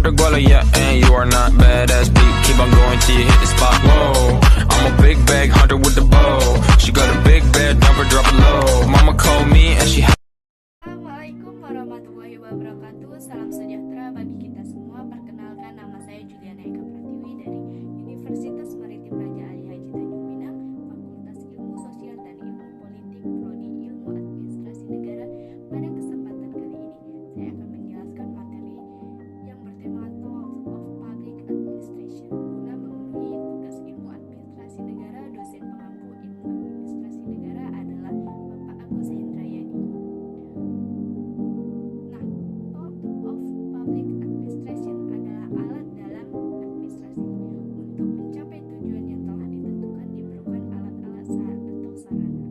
Dr. Guala, yeah, and you are not badass beat. Keep on going till you hit the spot. Whoa, I'm a big bag hunter with the bow. She got a big bed, dump her, drop it low. Mama called me and she. Assalamualaikum warahmatullahi wabarakatuh. Salam sejahtera bagi kita semua. Perkenalkan, nama saya Juliana Eka Pratiwi dari Universitas Maritim Raja Ali Haji Tanjung Pinang, Fakultas Ilmu Sosial dan Ilmu Politik, Prodi Ilmu Administrasi Negara. Pada kesempatan kali ini, saya akan menjelaskan materi yang bertema Tools of Public Administration. Guna memenuhi tugas ilmu administrasi negara, dosen pengampu ilmu administrasi negara adalah Bapak Agus Hendrayani. Public administration adalah alat dalam administrasi. Untuk mencapai tujuan yang telah ditentukan diperlukan alat-alat atau sarana.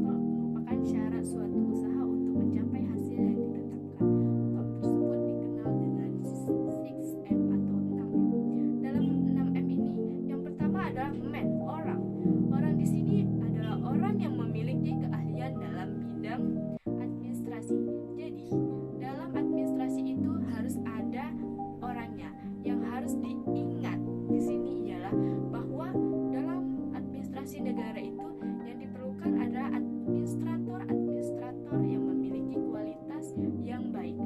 Tol merupakan syarat suatu usaha untuk mencapai hasil yang ditetapkan. Tol tersebut dikenal dengan 6M atau 6M. Dalam 6M ini, yang pertama adalah man, orang. Orang di sini adalah orang yang memiliki keahlian dalam bidang administrasi. Jadi, dalam administrasi itu harus ada orangnya. Yang harus diingat di sini ialah bahwa dalam administrasi negara itu yang diperlukan adalah administrator yang memiliki kualitas yang baik.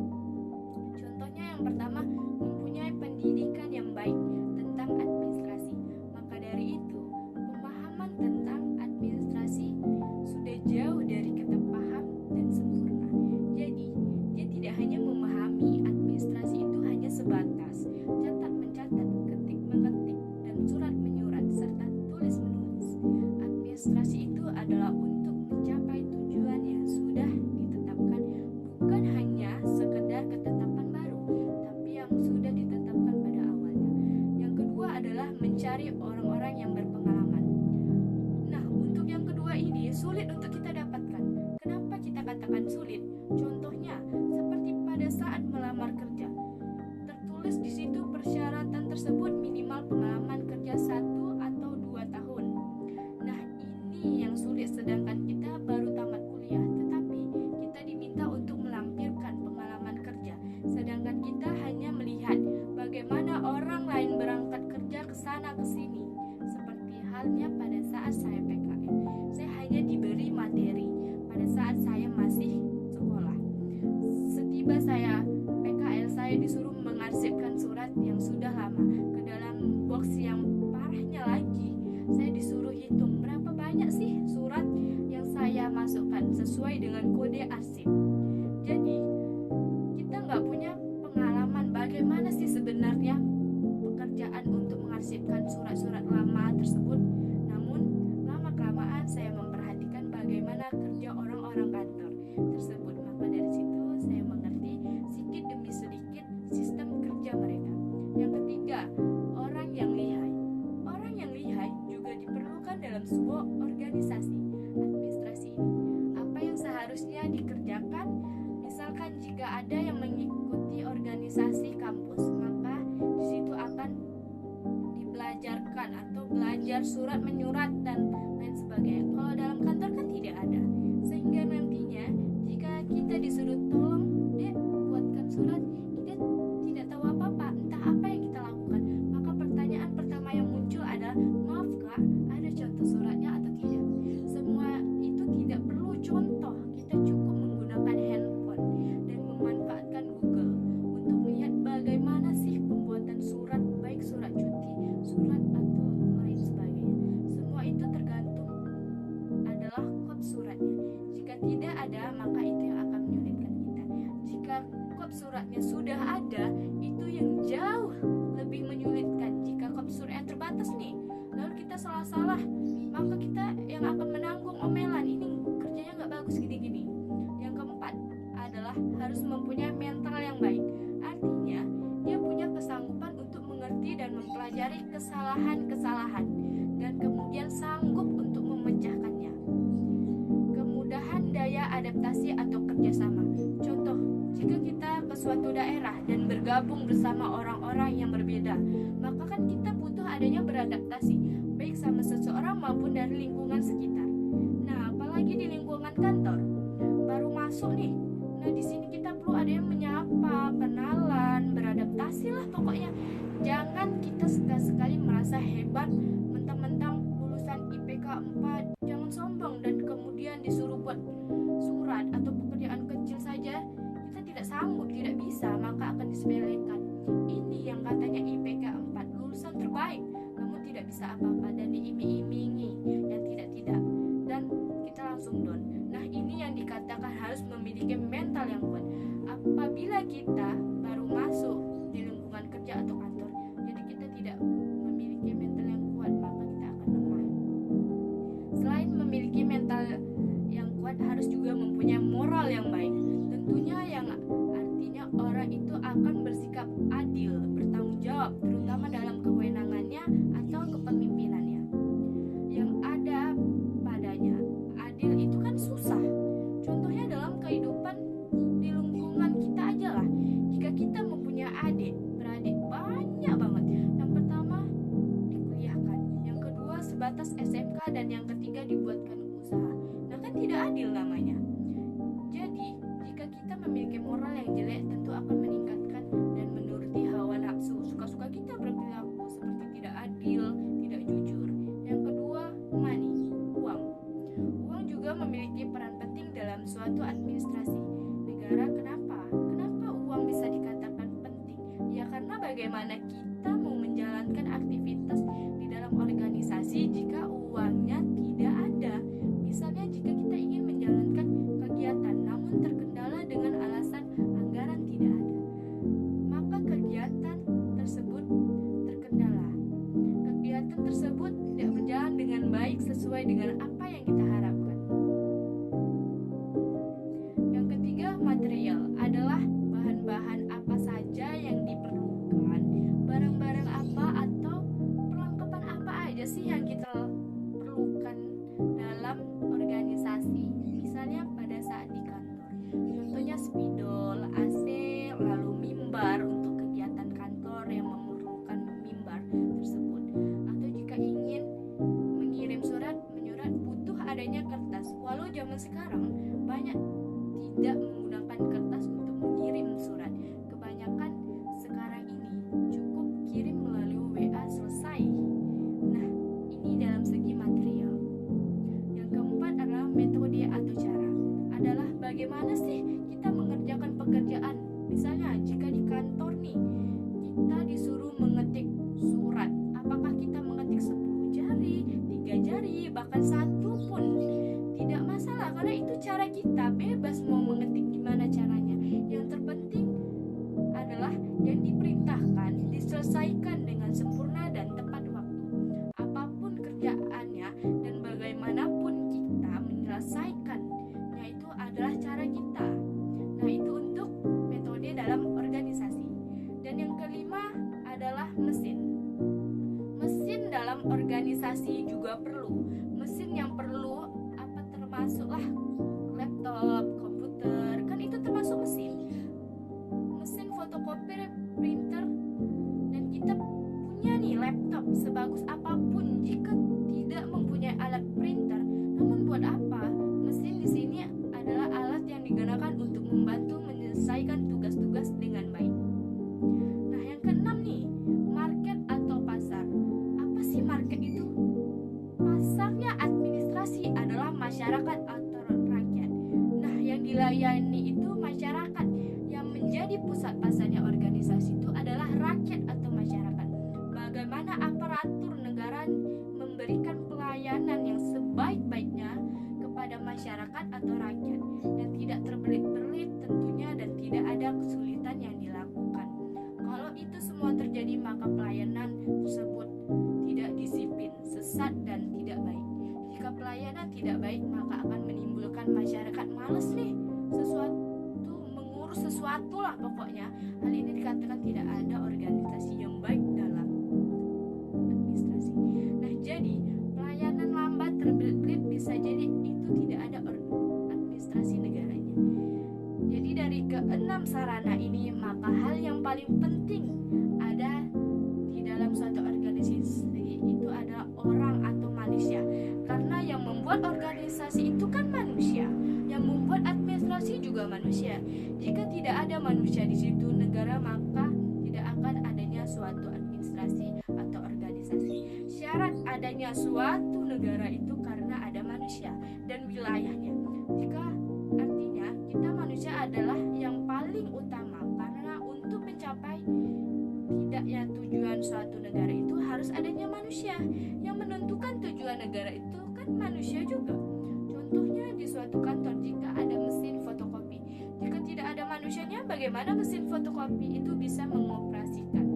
Contohnya yang pertama, mempunyai pendidikan yang baik tentang administrasi. Maka dari itu, pemahaman tentang administrasi sudah jauh dari kata paham dan sempurna. Jadi, dia tidak hanya memahami administrasi itu hanya sebatas catat-mencatat, ketik-mengetik, dan surat-menyurat, serta tulis-menulis. Administrasi itu adalah untuk mencapai tujuan yang sudah ditetapkan, bukan hanya sekedar ketetapan baru, tapi yang sudah ditetapkan pada awalnya. Yang kedua adalah mencari orang-orang yang berpengalaman. Nah, untuk yang kedua ini sulit untuk kita dapatkan. Kenapa kita katakan sulit? Contohnya, seperti pada saat melamar kerja, tertulis di situ persyaratan tersebut minimal pengalaman kerja 1 atau 2 tahun. Nah, ini yang sulit, sedangkan kita baru tamat kuliah, tetapi kita diminta untuk melampirkan pengalaman kerja, sedangkan kita hanya melihat bagaimana orang lain berangkat kerja ke sana ke sini. Seperti halnya pada saat saya PKL, saya hanya diberi materi pada saat saya masih sekolah. Setiba saya PKL, saya disuruh mengarsipkan surat yang sudah lama ke dalam box. Yang parahnya lagi, saya disuruh hitung berapa banyak sih surat yang saya masukkan sesuai dengan kode arsip. Jadi kita nggak punya pengalaman bagaimana sih sebenarnya pekerjaan untuk mengarsipkan surat-surat lama tersebut. Namun lama-kelamaan saya memperhatikan bagaimana kerja orang-orang kantor tersebut. Maka dari situ saya mengerti sedikit demi sedikit sistem kerja mereka. Yang ketiga, orang yang lihai. Orang yang lihai juga diperlukan dalam sebuah organisasi administrasi ini. Apa yang seharusnya dikerjakan, misalkan jika ada yang mengikuti organisasi kampus, maka di situ akan dibelajarkan atau belajar surat menyurat dan lain sebagainya. Kalau dalam kantor kan tidak ada, sehingga nantinya jika kita disuruh tolong dek buatkan surat, kita tidak tahu apa-apa, entah apa yang kita lakukan. Maka pertanyaan pertama yang muncul adalah, maaf kak, ada contoh suratnya atau tidak? Semua itu tidak perlu contoh, kita cukup menggunakan handphone dan memanfaatkan Google untuk melihat bagaimana sih pembuatan surat, baik surat cuti, surat atau lain sebagainya. Semua itu tergantung adalah kod suratnya. Jika tidak ada, maka itu yang akan menyulitkan kita. Jika kod suratnya sudah ada, itu yang jauh lebih menyulitkan. Jika kod suratnya terbatas nih, lalu kita salah-salah, maka kita yang akan menanggung omelan, ini kerjanya nggak bagus gini-gini. Yang keempat adalah harus mempunyai mental yang baik. Artinya, dia punya kesanggupan untuk mengerti dan mempelajari kesalahan-kesalahan dan kemudian sanggup untuk memecahkannya. Kemudahan daya adaptasi atau kerjasama. Contoh, jika kita ke suatu daerah dan bergabung bersama orang-orang yang berbeda, maka kan kita butuh adanya beradaptasi, baik sama seseorang maupun dari lingkungan sekitar. Nah, apalagi di lingkungan kantor, baru masuk nih. Nah, di sini kita perlu ada yang menyapa, kenalan, beradaptasi beradaptasi lah pokoknya. Jangan kita sekali-sekali merasa hebat mentang-mentang lulusan IPK 4, jangan sombong dan kemudian disuruh buat surat atau pekerjaan kecil saja kita tidak sanggup, tidak bisa, maka akan disepelekan. Ini yang katanya IPK 4, lulusan terbaik, namun tidak bisa apa-apa dan diiming-imingi yang tidak-tidak, dan kita langsung down. Nah, ini yang dikatakan harus memiliki mental yang kuat. Apabila kita baru masuk di lingkungan kerja atau kantor, jadi kita tidak memiliki mental yang kuat, maka kita akan lemah. Selain memiliki mental yang kuat, harus juga mempunyai moral yang baik. Tentunya yang artinya orang itu akan bersikap adil, bertanggung jawab, terutama dalam kewenangannya atau kepemimpinannya yang ada padanya. Adil itu kan susah. Contohnya dalam kehidupan di lingkungan kita aja lah. Jika kita mempunyai beradik banyak banget. Yang pertama dikuliahkan, yang kedua sebatas SMK, dan yang ketiga dibuatkan usaha. Nah, kan tidak adil namanya. Jadi, jika kita memiliki moral yang jelek, tentu akan meningkatkan dan menuruti hawa nafsu. Suka-suka kita berperilaku seperti tidak adil, tidak jujur. Yang kedua, money, uang. Uang juga memiliki peran penting dalam suatu administrasi negara. Kenapa uang bisa dikatakan penting? Ya karena bagaimana kita mau menjalankan aktivitas di dalam organisasi jika uangnya tidak ada. Misalnya jika kita ingin menjalankan kegiatan namun terkendala dengan alasan anggaran tidak ada, maka kegiatan tersebut terkendala. Kegiatan tersebut tidak berjalan dengan baik sesuai dengan apa yang kita harapkan. Yang ketiga, material adalah bahan-bahan apa saja yang diperlukan, barang-barang apa atau perlengkapan apa aja sih yang kita perlukan dalam organisasi. Misalnya pada saat di kantor, contohnya spidol, AC, lalu mimbar untuk kegiatan kantor yang memerlukan mimbar tersebut. Atau jika ingin mengirim surat, menyurat, butuh adanya kertas. Walau zaman sekarang banyak tidak menggunakan kertas untuk mengirim surat. Kebanyakan sekarang ini cukup kirim melalui WA selesai. Nah, ini dalam segi material. Yang keempat adalah metode atau cara. Adalah bagaimana sih kita mengerjakan pekerjaan. Misalnya jika di kantor nih, kita disuruh mengetik surat. Apakah kita mengetik 10 jari, 3 jari, bahkan 1 pun tidak masalah, karena itu cara kita, bebas mau mengetik gimana caranya. Yang terpenting adalah yang diperintahkan diselesaikan dengan sempurna dan tepat waktu. Apapun kerjaannya dan bagaimanapun kita menyelesaikannya, itu adalah cara kita. Nah, itu untuk metode dalam organisasi. Dan yang kelima adalah mesin. Mesin dalam organisasi juga perlu. Mesin yang perlu termasuklah laptop, komputer, kan itu termasuk mesin. Mesin fotokopi, printer, dan kita punya nih laptop sebagus apapun jika tidak mempunyai alat printer. Namun buat apa? Mesin di sini adalah alat yang digunakan untuk membantu menyelesaikan tugas-tugas dengan baik. Nah, yang keenam nih, market atau pasar. Apa sih market itu? Pasarnya administrasi adalah masyarakat atau rakyat. Nah, yang dilayani itu masyarakat. Yang menjadi pusat pasarnya organisasi itu adalah rakyat atau masyarakat. Bagaimana aparatur negara memberikan pelayanan yang sebaik-baiknya kepada masyarakat atau rakyat yang tidak terbelit-belit tentunya dan tidak ada kesulitan yang dilakukan. Kalau itu semua terjadi, maka pelayanan tersebut tidak disiplin, sesat dan tidak baik. Jika pelayanan tidak baik, maka akan menimbulkan masyarakat malas nih mengurus sesuatu lah pokoknya. Hal ini dikatakan tidak ada organisasi yang baik dalam administrasi. Nah, jadi pelayanan lambat, terbelit-belit, bisa jadi itu tidak ada administrasi negaranya. Jadi dari keenam sarana ini, maka hal yang paling penting ada di dalam suatu organisasi itu adalah orang atau manusia. Karena yang membuat organisasi itu kan manusia, yang membuat administrasi juga manusia. Jika tidak ada manusia di situ negara, maka tidak suatu administrasi atau organisasi. Syarat adanya suatu negara itu karena ada manusia dan wilayahnya. Jika artinya kita manusia adalah yang paling utama, karena untuk mencapai tidaknya tujuan suatu negara itu harus adanya manusia. Yang menentukan tujuan negara itu kan manusia juga. Contohnya di suatu kantor, jika ada mesin fotokopi, jika tidak ada manusianya, bagaimana mesin fotokopi itu bisa mengoperasikan?